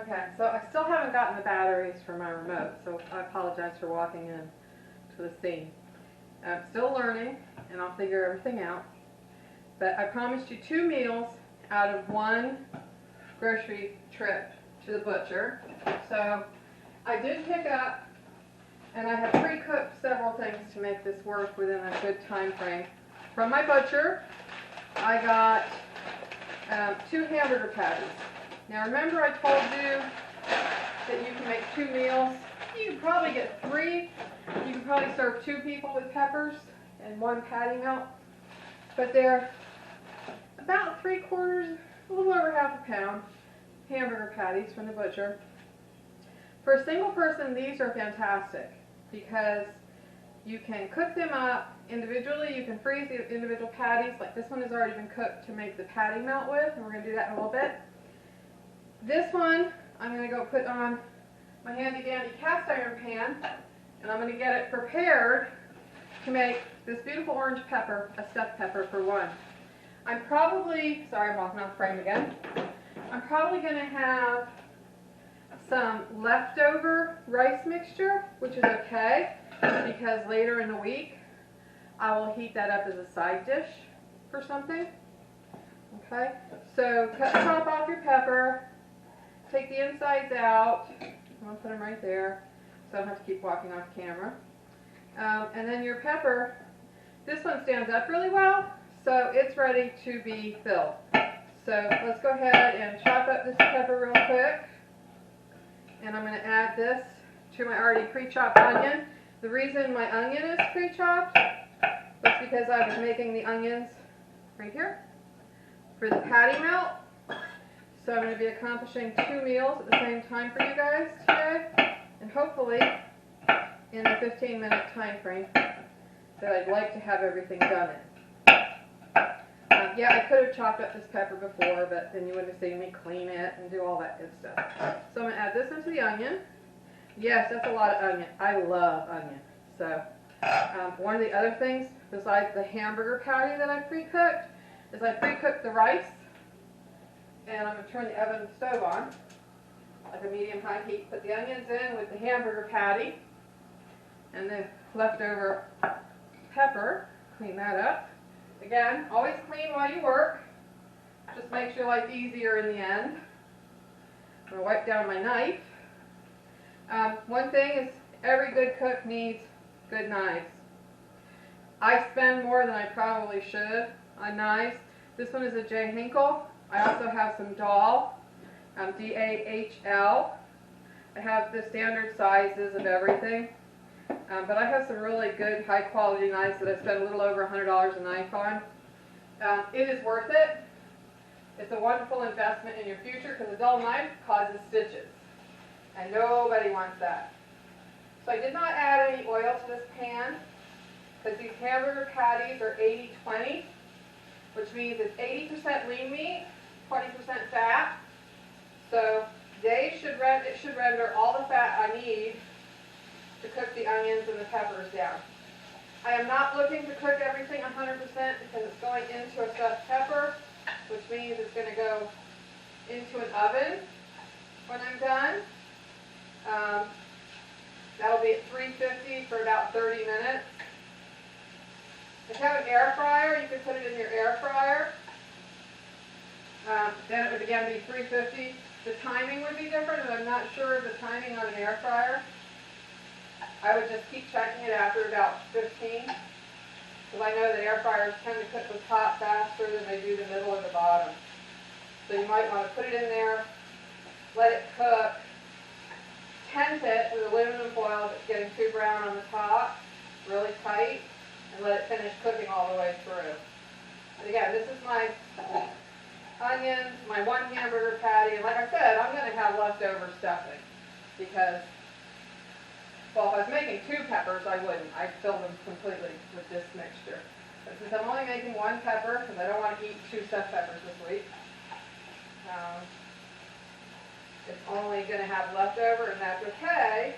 Okay, so I still haven't gotten the batteries for my remote, so I apologize for walking in to the scene. I'm still learning, and I'll figure everything out. But I promised you 2 meals out of 1 grocery trip to the butcher. So I did pick up, and I have pre-cooked several things to make this work within a good time frame. From my butcher, I got 2 hamburger patties. Now remember I told you that you can make 2 meals. You can probably get 3. You can probably serve 2 people with peppers and 1 patty melt. But they're about 3/4, a little over half a pound hamburger patties from the butcher. For a single person, these are fantastic because you can cook them up individually. You can freeze the individual patties. Like this one has already been cooked to make the patty melt with, and we're going to do that in a little bit. This one, I'm going to go put on my handy dandy cast iron pan, and I'm going to get it prepared to make this beautiful orange pepper, a stuffed pepper for 1. I'm probably, sorry I'm walking off frame again, I'm probably going to have some leftover rice mixture, which is okay, because later in the week I will heat that up as a side dish for something. Okay, so cut the top off your pepper. Take the insides out. I'm going to put them right there so I don't have to keep walking off camera. And then your pepper, this one stands up really well, so it's ready to be filled. So let's go ahead and chop up this pepper real quick. And I'm going to add this to my already pre-chopped onion. The reason my onion is pre-chopped is because I was making the onions right here for the patty melt. So I'm going to be accomplishing 2 meals at the same time for you guys today, and hopefully in the 15-minute time frame that I'd like to have everything done in. Yeah, I could have chopped up this pepper before, but then you wouldn't have seen me clean it and do all that good stuff. So I'm going to add this into the onion. Yes, that's a lot of onion. I love onion. So one of the other things besides the hamburger patty that I pre-cooked is I pre-cooked the rice. And I'm going to turn the oven stove on, like a medium-high heat. Put the onions in with the hamburger patty and the leftover pepper. Clean that up. Again, always clean while you work. Just makes your life easier in the end. I'm going to wipe down my knife. One thing is every good cook needs good knives. I spend more than I probably should on knives. This one is a J. Hinkle. I also have some Dahl, D-A-H-L. I have the standard sizes of everything, but I have some really good high quality knives that I spent a little over $100 a knife on. It is worth it. It's a wonderful investment in your future because a dull knife causes stitches, and nobody wants that. So I did not add any oil to this pan because these hamburger patties are 80-20, which means it's 80% lean meat, 20% fat. So it should render all the fat I need to cook the onions and the peppers down. I am not looking to cook everything 100% because it's going into a stuffed pepper, which means it's going to go into an oven when I'm done. That'll be at 350 for about 30 minutes. If you have an air fryer, you can put it in your air fryer. Then it would again be 350. The timing would be different, and I'm not sure of the timing on an air fryer. I would just keep checking it after about 15, because I know that air fryers tend to cook the top faster than they do the middle or the bottom. So you might want to put it in there, let it cook, tent it with aluminum foil if it's getting too brown on the top, really tight, and let it finish cooking all the way through. And again, this is my onions, my 1 hamburger patty, and like I said, I'm going to have leftover stuffing because, well, if I was making 2 peppers, I wouldn't. I'd fill them completely with this mixture. But since I'm only making 1 pepper, because I don't want to eat 2 stuffed peppers this week, it's only going to have leftover, and that's okay,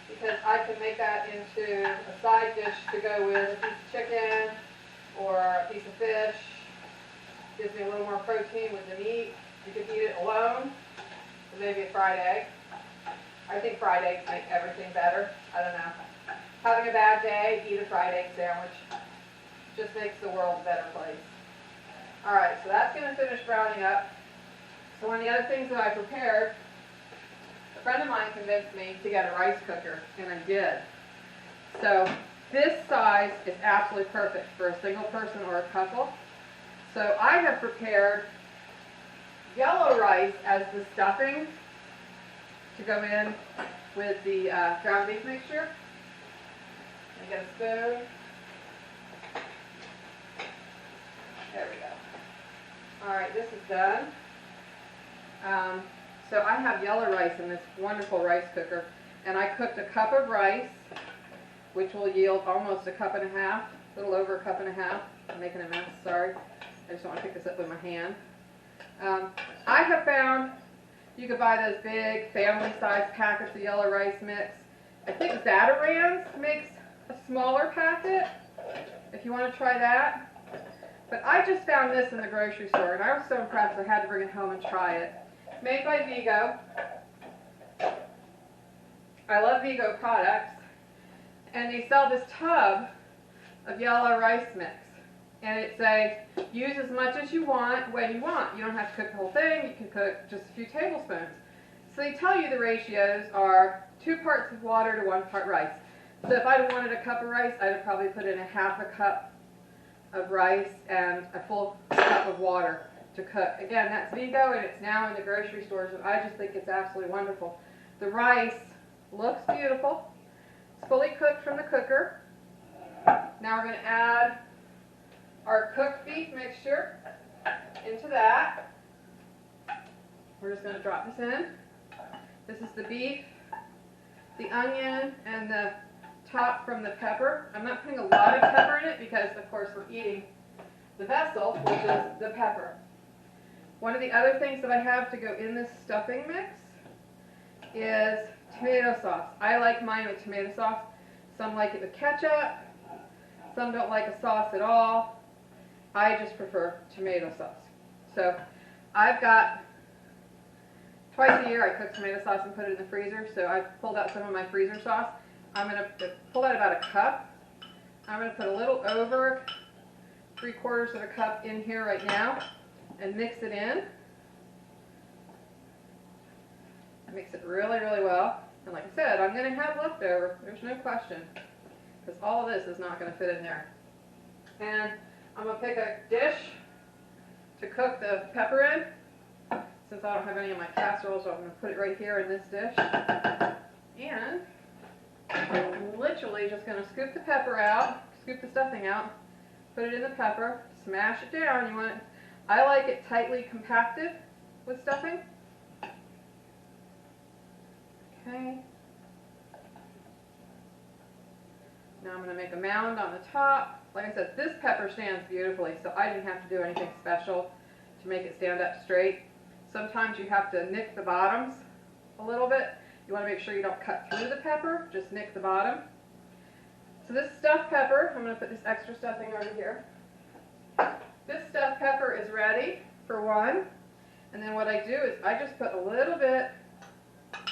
because I can make that into a side dish to go with a piece of chicken or a piece of fish. Gives me a little more protein with the meat. You can eat it alone, maybe a fried egg. I think fried eggs make everything better. I don't know. Having a bad day, eat a fried egg sandwich. Just makes the world a better place. All right, so that's going to finish browning up. So one of the other things that I prepared, a friend of mine convinced me to get a rice cooker, and I did. So this size is absolutely perfect for a single person or a couple. So I have prepared yellow rice as the stuffing to go in with the ground beef mixture. And get a spoon. There we go. All right, this is done. So I have yellow rice in this wonderful rice cooker, and I cooked a cup of rice, which will yield almost a cup and a half, a little over a cup and a half. I'm making a mess, sorry. I just want to pick this up with my hand. I have found you could buy those big family-sized packets of yellow rice mix. I think Zatarain's makes a smaller packet, if you want to try that. But I just found this in the grocery store, and I was so impressed I had to bring it home and try it. It's made by Vigo. I love Vigo products. And they sell this tub of yellow rice mix. And it's a use as much as you want when you want. You don't have to cook the whole thing. You can cook just a few tablespoons. So they tell you the ratios are 2 parts of water to 1 part rice. So if I'd wanted a cup of rice, I'd have probably put in a half a cup of rice and a full cup of water to cook. Again, that's Vigo, and it's now in the grocery stores, and I just think it's absolutely wonderful. The rice looks beautiful. It's fully cooked from the cooker. Now we're going to add our cooked beef mixture into that. We're just going to drop this in. This is the beef, the onion, and the top from the pepper. I'm not putting a lot of pepper in it because, of course, we're eating the vessel, which is the pepper. One of the other things that I have to go in this stuffing mix is tomato sauce. I like mine with tomato sauce. Some like it with ketchup. Some don't like a sauce at all. I just prefer tomato sauce. So I've got, twice a year I cook tomato sauce and put it in the freezer. So I've pulled out some of my freezer sauce. I'm going to pull out about a cup. I'm going to put a little over 3/4 of a cup in here right now and mix it in. Mix it really, really well. And like I said, I'm going to have leftover. There's no question. Because all of this is not going to fit in there. And I'm going to pick a dish to cook the pepper in. Since I don't have any of my casseroles, I'm going to put it right here in this dish. And I'm literally just going to scoop the pepper out, scoop the stuffing out, put it in the pepper, smash it down. You want it, I like it tightly compacted with stuffing. Okay. Now I'm going to make a mound on the top. Like I said, this pepper stands beautifully, so I didn't have to do anything special to make it stand up straight. Sometimes you have to nick the bottoms a little bit. You want to make sure you don't cut through the pepper, just nick the bottom. So this stuffed pepper, I'm going to put this extra stuffing over here. This stuffed pepper is ready for one. And then what I do is I just put a little bit,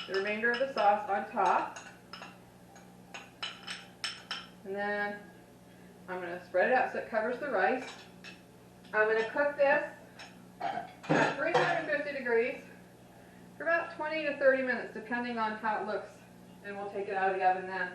the remainder of the sauce on top. And then I'm going to spread it out so it covers the rice. I'm going to cook this at 350 degrees for about 20 to 30 minutes, depending on how it looks. And we'll take it out of the oven then.